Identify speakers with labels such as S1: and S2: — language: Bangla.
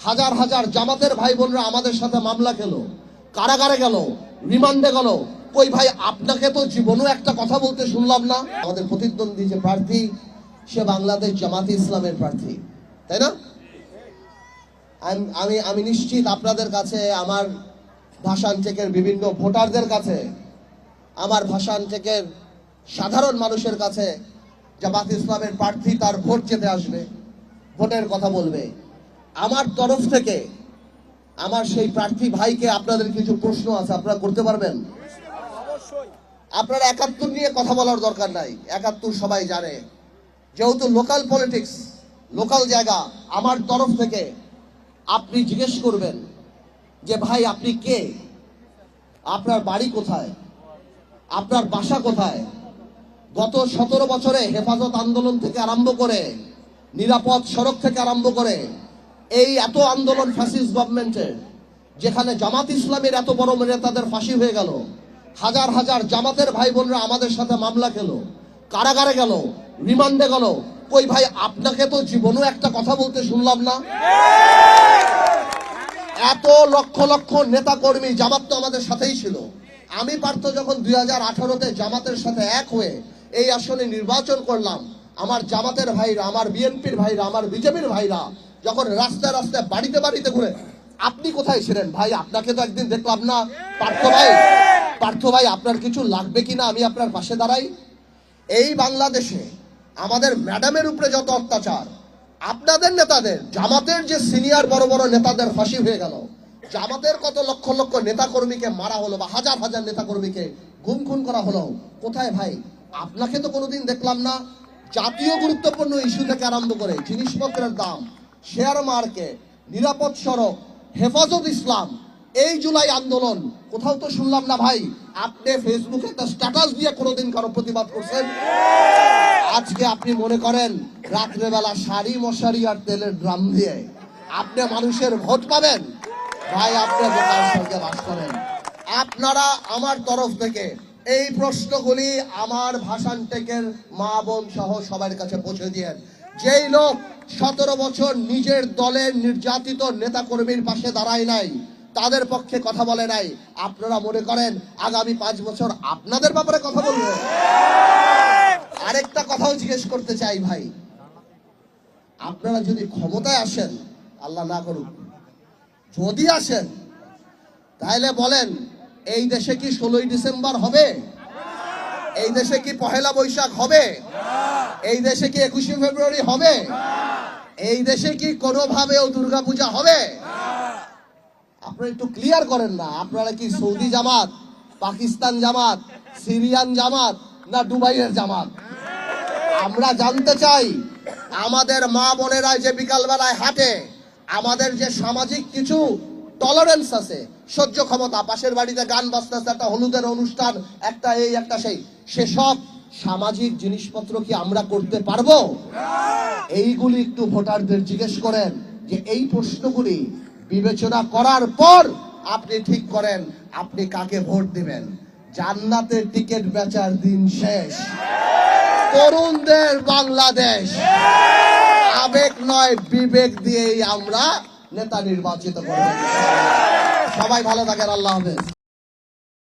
S1: হাজার হাজার জামাতের ভাই বোনরা আমাদের সাথে মামলা খেলো, কারাগারে গেল, রিমান্ডে গেল। কই ভাই, আপনাকে তো জীবনেও একটা কথা বলতে শুনলাম না। আমাদের প্রতিদ্বন্দ্বী যে প্রার্থী, সে বাংলাদেশ জামাতে ইসলামের প্রার্থী, তাই না? আমি নিশ্চিত আপনাদের কাছে, আমার ভাষণ টেকের বিভিন্ন ভোটারদের কাছে, আমার ভাষণ টেকের সাধারণ মানুষের কাছে জামাতে ইসলামের প্রার্থী তার ভোট যেতে আসবে, ভোটের কথা বলবে। আমার তরফ থেকে আমার সেই প্রার্থী ভাইকে আপনাদের কিছু প্রশ্ন আছে, আপনারা করতে পারবেন? আপনারা ৭১ নিয়ে কথা বলার দরকার নাই, ৭১ সবাই জানে। যেহেতু লোকাল পলিটিক্স, লোকাল জায়গা, আমার তরফ থেকে আপনি জিজ্ঞেস করবেন যে ভাই আপনি কে, আপনার বাড়ি কোথায়, আপনার বাসা কোথায়, গত ১৭ বছরে হেফাজত আন্দোলন থেকে আরম্ভ করে, নিরাপদ সড়ক থেকে আরম্ভ করে, এই এত আন্দোলন ফ্যাসিস্ট গভর্নমেন্টের, যেখানে জামাত ইসলামের এত বড় নেতাদের ফাঁসি হয়ে গেল, হাজার হাজার জামাতের ভাই বোনরা আমাদের সাথে মামলা খেলো, কারাগারে গেল, রিমান্ডে গেল। কই ভাই, আপনাকে তো জীবনেও একটা কথা বলতে শুনলাম না। এত লক্ষ লক্ষ নেতা কর্মী, জামাত তো আমাদের সাথেই ছিল। আমি পার্থ যখন 2018-তে জামাতের সাথে এক হয়ে এই আসনে নির্বাচন করলাম, আমার জামাতের ভাইরা, আমার বিএনপির ভাইরা, আমার বিজেপির ভাইরা যখন রাস্তায় রাস্তায় বাড়িতে বাড়িতে ঘুরে, আপনি কোথায় ছিলেন ভাই, আপনাকে তো একদিন দেখলাম না। পার্থ ভাই আপনার কিছু লাগবে কিনা, আমি আপনার পাশে দাঁড়াই। এই বাংলাদেশে আমাদের ম্যাডামের উপরে যত অত্যাচার, আপনাদের নেতাদের, জামাতের যে সিনিয়র বড় বড় নেতাদের ফাঁসি হয়ে গেল, জামাতের কত লক্ষ লক্ষ নেতা কর্মীকে মারা হলো, বা হাজার হাজার নেতা কর্মীকে গুম খুন করা হলো, কোথায় ভাই? আপনাকে তো কোনোদিন দেখলাম না। জাতীয় গুরুত্বপূর্ণ ইস্যু থেকে আরম্ভ করে জিনিসপত্রের দাম, শেয়ার মার্কেট, নিরাপদ সড়ক, হেফাজত ইসলাম, এই জুলাই আন্দোলন, কোথাও তো শুনলাম না ভাই আপনি ফেসবুকে একটা স্ট্যাটাস দিয়ে কোনোদিন কারো প্রতিবাদ করছেন। আজকে আপনি মনে করেন রাত্রেবেলা শাড়ি মশারি আর তেলের ড্রাম দিয়ে আপনি মানুষের ভোট পাবেন? ভাই আপনি বোকার সঙ্গে বাস করেন। আপনারা আমার তরফ থেকে এই প্রশ্নগুলি আমার ভাষণ টেকের মা বোন সহ সবার কাছে পৌঁছে দিয়েন। যেই লোক 17 বছর নিজের দলের নির্যাতিত নেতা কর্মীর পাশে দাঁড়ায় নাই, তাদের পক্ষে কথা বলে নাই, আপনারা মনে করেন আগামী 5 বছর আপনাদের ব্যাপারে কথা বলবে? আরেকটা কথাও জিজ্ঞেস করতে চাই ভাই, আপনারা যদি ক্ষমতায় আসেন, আল্লাহ না করুক, যদি আসেন, তাহলে বলেন এই দেশে কি 16ই ডিসেম্বর হবে? এই দেশে কি পহেলা বৈশাখ হবে? এই দেশে কি 21শে ফেব্রুয়ারি হবে? এই দেশে কি কোনোভাবেও দুর্গাপূজা হবে? আপনারা একটু ক্লিয়ার করেন না। আপনারা কি সৌদি জামাত, পাকিস্তান জামাত, সিরিয়ান জামাত, না দুবাইয়ের জামাত? আমরা জানতে চাই, আমাদের মা বোনেরা যে বিকালবেলায় হাঁটে, আমাদের যে সামাজিক কিছু টলারেন্স আছে, সহ্য ক্ষমতা, পাশের বাড়িতে গান বাজতেছে, একটা হলুদের অনুষ্ঠান, একটা এই একটা সেই, সেসব সামাজিক জিনিসপত্র কি আমরা করতে পারবো? এইগুলি একটু ভোটারদের জিজ্ঞেস করেন, যে এই প্রশ্নগুলি বিবেচনা করার পর আপনি ঠিক করেন আপনি কাকে ভোট দিবেন। জান্নাতের টিকিট বেচার দিন শেষ। তরুণদের বাংলাদেশ, আবেগ নয় বিবেক দিয়েই আমরা নেতা নির্বাচিত করব। সবাই ভালো থাকেন, আল্লাহ হাফেজ।